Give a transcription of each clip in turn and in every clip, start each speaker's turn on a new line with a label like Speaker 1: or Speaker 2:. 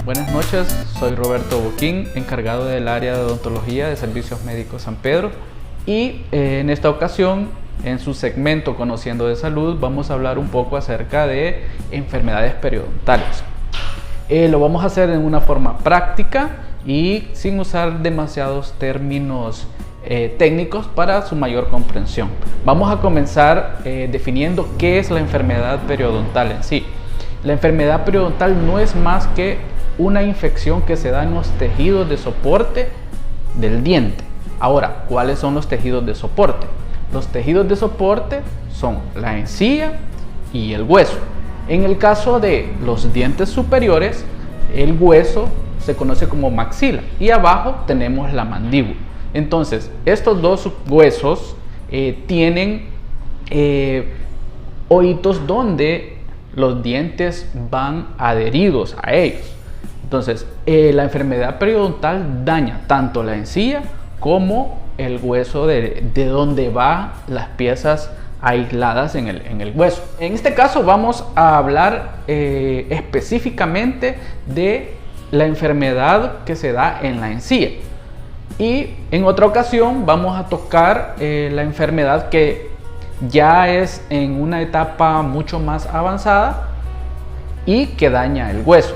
Speaker 1: Buenas noches, soy Roberto Boquín, encargado del área de odontología de Servicios Médicos San Pedro, y en esta ocasión, en su segmento Conociendo de Salud, vamos a hablar un poco acerca de enfermedades periodontales. Lo vamos a hacer en una forma práctica y sin usar demasiados términos técnicos para su mayor comprensión. Vamos a comenzar definiendo qué es la enfermedad periodontal en sí. La enfermedad periodontal no es más que una infección que se da en los tejidos de soporte del diente. Ahora, ¿cuáles son los tejidos de soporte? Los tejidos de soporte son la encía y el hueso. En el caso de los dientes superiores, el hueso se conoce como maxila y abajo tenemos la mandíbula. Entonces, estos dos huesos tienen hoyitos donde los dientes van adheridos a ellos. Entonces, la enfermedad periodontal daña tanto la encía como el hueso de donde van las piezas aisladas en el hueso. En este caso vamos a hablar específicamente de la enfermedad que se da en la encía. Y en otra ocasión vamos a tocar la enfermedad que ya es en una etapa mucho más avanzada y que daña el hueso.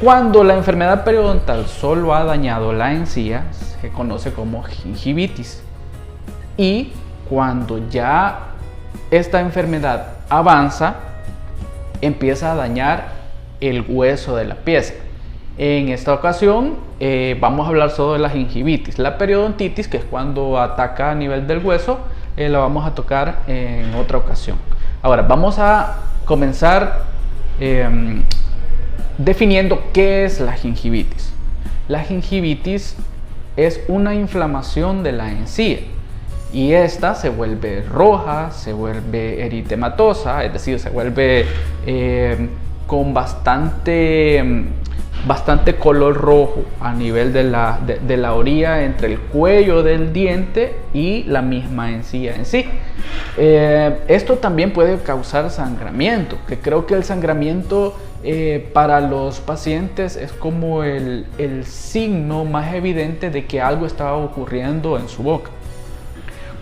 Speaker 1: Cuando la enfermedad periodontal solo ha dañado la encía, se conoce como gingivitis. Y cuando ya esta enfermedad avanza, empieza a dañar el hueso de la pieza. En esta ocasión vamos a hablar solo de la gingivitis. La periodontitis, que es cuando ataca a nivel del hueso, la vamos a tocar en otra ocasión. Ahora vamos a comenzar definiendo qué es la gingivitis. La gingivitis es una inflamación de la encía y esta se vuelve roja, se vuelve eritematosa, es decir, se vuelve con bastante color rojo a nivel de la orilla entre el cuello del diente y la misma encía en sí. Esto también puede causar sangramiento, que creo que el sangramiento para los pacientes es como el signo más evidente de que algo estaba ocurriendo en su boca.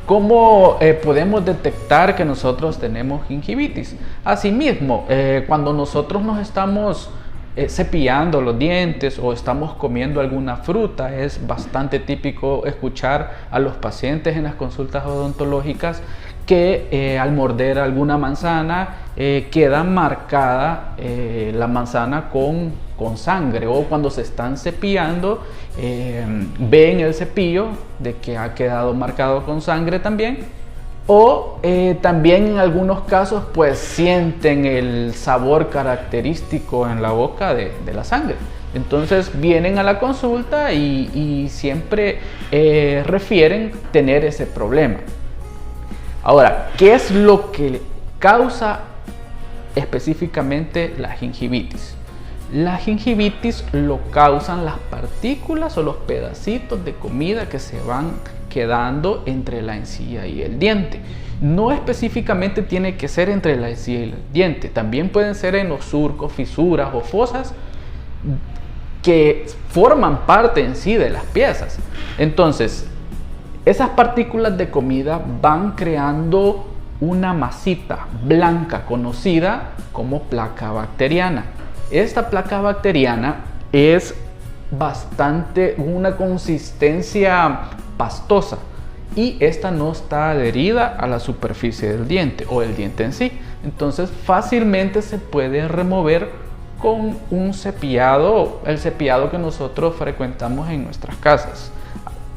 Speaker 1: ¿Cómo podemos detectar que nosotros tenemos gingivitis? Asimismo, cuando nosotros nos estamos cepillando los dientes o estamos comiendo alguna fruta, es bastante típico escuchar a los pacientes en las consultas odontológicas que al morder alguna manzana queda marcada la manzana con sangre, o cuando se están cepillando ven el cepillo de que ha quedado marcado con sangre también, o también en algunos casos pues sienten el sabor característico en la boca de la sangre. Entonces vienen a la consulta y siempre refieren tener ese problema. Ahora, ¿qué es lo que causa específicamente la gingivitis? La gingivitis lo causan las partículas o los pedacitos de comida que se van quedando entre la encía y el diente. No específicamente tiene que ser entre la encía y el diente, también pueden ser en los surcos, fisuras o fosas que forman parte en sí de las piezas. Entonces, esas partículas de comida van creando una masita blanca conocida como placa bacteriana. Esta placa bacteriana es una consistencia pastosa y esta no está adherida a la superficie del diente o el diente en sí. Entonces fácilmente se puede remover con un cepillado, el cepillado que nosotros frecuentamos en nuestras casas.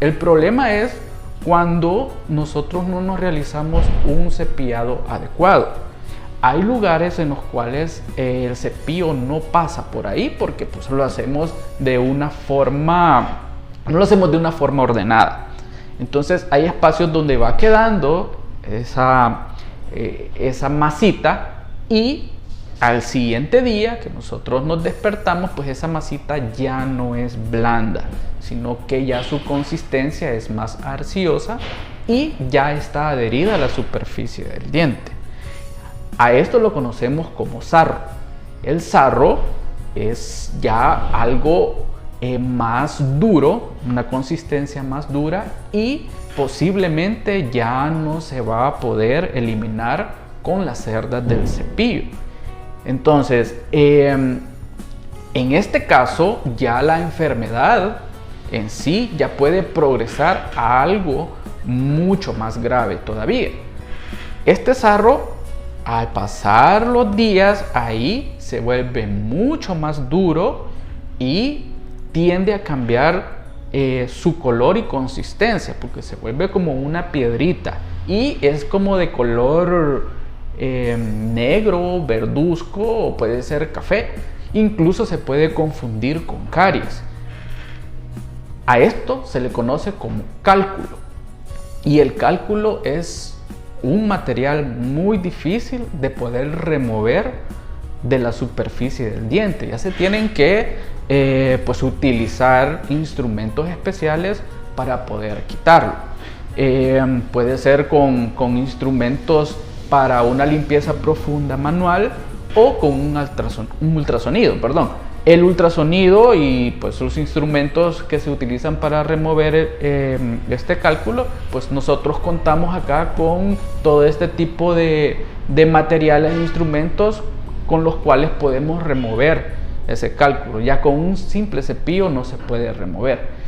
Speaker 1: El problema es cuando nosotros no nos realizamos un cepillado adecuado. Hay lugares en los cuales el cepillo no pasa por ahí porque pues lo hacemos de una forma no lo hacemos de una forma ordenada. Entonces hay espacios donde va quedando esa masita, y al siguiente día que nosotros nos despertamos, pues esa masita ya no es blanda, sino que ya su consistencia es más arciosa y ya está adherida a la superficie del diente. A esto lo conocemos como sarro. El sarro es ya algo más duro, una consistencia más dura, y posiblemente ya no se va a poder eliminar con las cerdas del cepillo. Entonces, en este caso, ya la enfermedad en sí ya puede progresar a algo mucho más grave todavía. Este sarro, al pasar los días ahí, se vuelve mucho más duro y tiende a cambiar su color y consistencia, porque se vuelve como una piedrita y es como de color negro, verduzco, o puede ser café. Incluso se puede confundir con caries. A esto se le conoce como cálculo, y el cálculo es un material muy difícil de poder remover de la superficie del diente. Ya se tienen que pues utilizar instrumentos especiales para poder quitarlo. Puede ser con instrumentos para una limpieza profunda manual, o con un ultrasonido. El ultrasonido y pues los instrumentos que se utilizan para remover este cálculo, pues nosotros contamos acá con todo este tipo de materiales e instrumentos con los cuales podemos remover ese cálculo. Ya con un simple cepillo no se puede remover.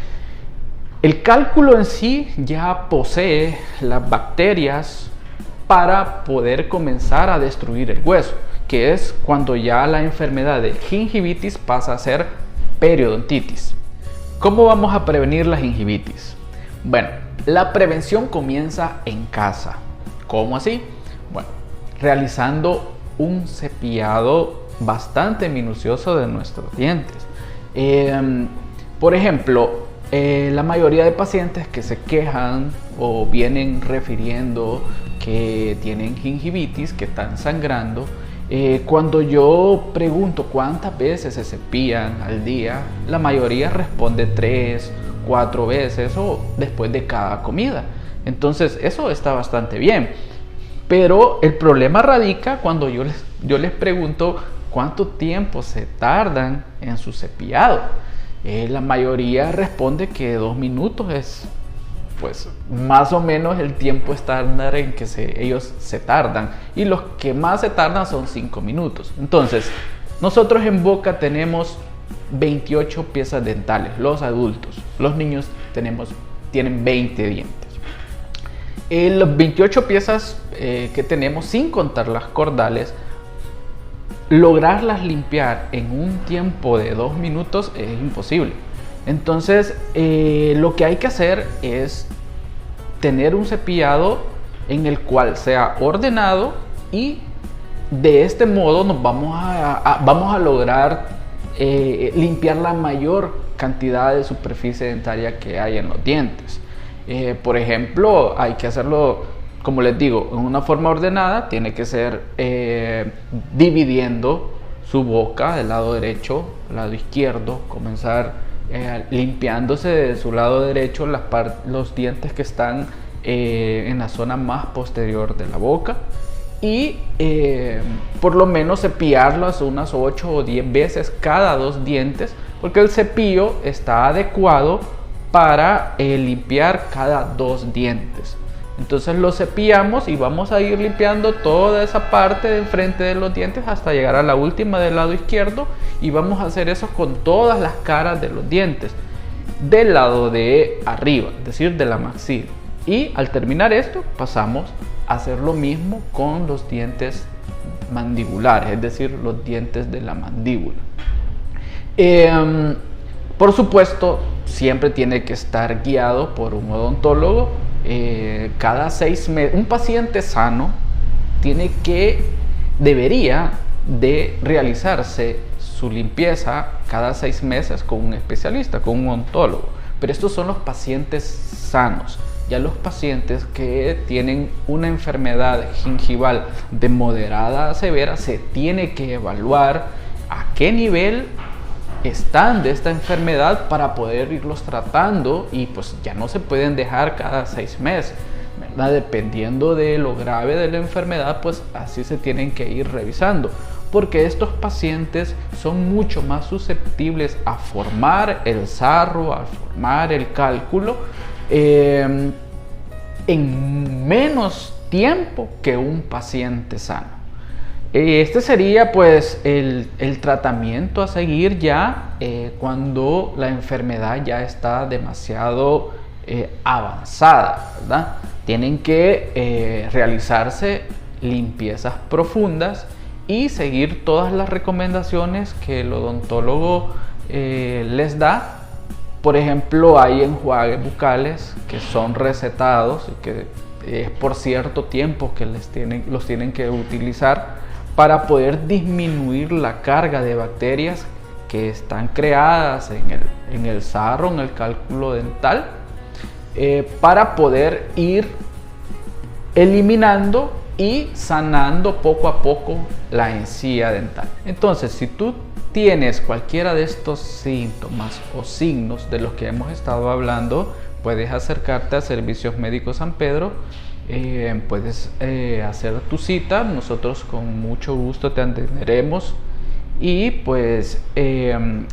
Speaker 1: El cálculo en sí ya posee las bacterias para poder comenzar a destruir el hueso, que es cuando ya la enfermedad de gingivitis pasa a ser periodontitis. ¿Cómo vamos a prevenir la gingivitis? Bueno, la prevención comienza en casa. ¿Cómo así? Bueno, realizando un cepillado bastante minucioso de nuestros dientes. Por ejemplo, la mayoría de pacientes que se quejan o vienen refiriendo que tienen gingivitis, que están sangrando, cuando yo pregunto cuántas veces se cepillan al día, la mayoría responde 3, 4 veces o después de cada comida. Entonces eso está bastante bien, pero el problema radica cuando yo les pregunto cuánto tiempo se tardan en su cepillado. La mayoría responde que 2 minutos es pues más o menos el tiempo estándar en que ellos se tardan, y los que más se tardan son 5 minutos. Entonces, nosotros en boca tenemos 28 piezas dentales, los adultos. Los niños tienen 20 dientes. Las 28 piezas que tenemos, sin contar las cordales, lograrlas limpiar en un tiempo de 2 minutos es imposible. Entonces, lo que hay que hacer es tener un cepillado en el cual sea ordenado, y de este modo nos vamos a lograr limpiar la mayor cantidad de superficie dentaria que hay en los dientes. Por ejemplo, hay que hacerlo, como les digo, en una forma ordenada. Tiene que ser dividiendo su boca del lado derecho, lado izquierdo, comenzar limpiándose de su lado derecho los dientes que están en la zona más posterior de la boca, y por lo menos cepillarlos unas 8 o 10 veces cada 2 dientes, porque el cepillo está adecuado para limpiar cada 2 dientes. Entonces lo cepillamos y vamos a ir limpiando toda esa parte de enfrente de los dientes hasta llegar a la última del lado izquierdo, y vamos a hacer eso con todas las caras de los dientes del lado de arriba, es decir, de la maxila. Y al terminar esto pasamos a hacer lo mismo con los dientes mandibulares, es decir, los dientes de la mandíbula. Por supuesto, siempre tiene que estar guiado por un odontólogo. Cada 6 meses, un paciente sano debería de realizarse su limpieza cada 6 meses con un especialista, con un odontólogo, Pero estos son los pacientes sanos. Ya los pacientes que tienen una enfermedad gingival de moderada a severa, se tiene que evaluar a qué nivel están de esta enfermedad para poder irlos tratando, y pues ya no se pueden dejar cada 6 meses, ¿verdad? Dependiendo de lo grave de la enfermedad, pues así se tienen que ir revisando, porque estos pacientes son mucho más susceptibles a formar el sarro, a formar el cálculo en menos tiempo que un paciente sano. Este sería pues el tratamiento a seguir ya cuando la enfermedad ya está demasiado avanzada, ¿verdad? Tienen que realizarse limpiezas profundas y seguir todas las recomendaciones que el odontólogo les da. Por ejemplo, hay enjuagues bucales que son recetados y que es por cierto tiempo que los tienen que utilizar para poder disminuir la carga de bacterias que están creadas en el sarro, en el cálculo dental, para poder ir eliminando y sanando poco a poco la encía dental. Entonces, si tú tienes cualquiera de estos síntomas o signos de los que hemos estado hablando, puedes acercarte a Servicios Médicos San Pedro. Puedes hacer tu cita, nosotros con mucho gusto te atenderemos, y pues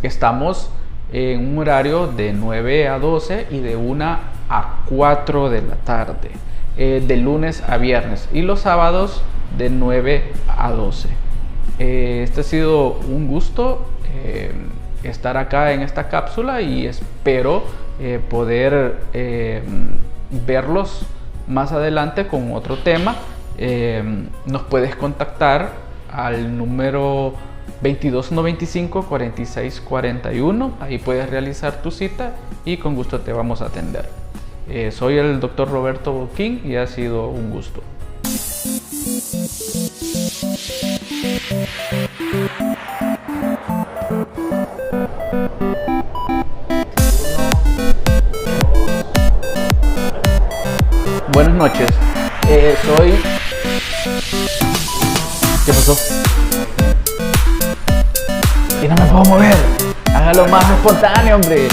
Speaker 1: estamos en un horario de 9 a 12 y de 1 a 4 de la tarde, de lunes a viernes, y los sábados de 9 a 12. Este ha sido un gusto estar acá en esta cápsula, y espero poder verlos más adelante con otro tema. Nos puedes contactar al número 2295-4641. Ahí puedes realizar tu cita y con gusto te vamos a atender. Soy el Dr. Roberto Boquín y ha sido un gusto. Buenas noches, soy... ¿Qué pasó? Y no me puedo mover. Hágalo más espontáneo, hombre.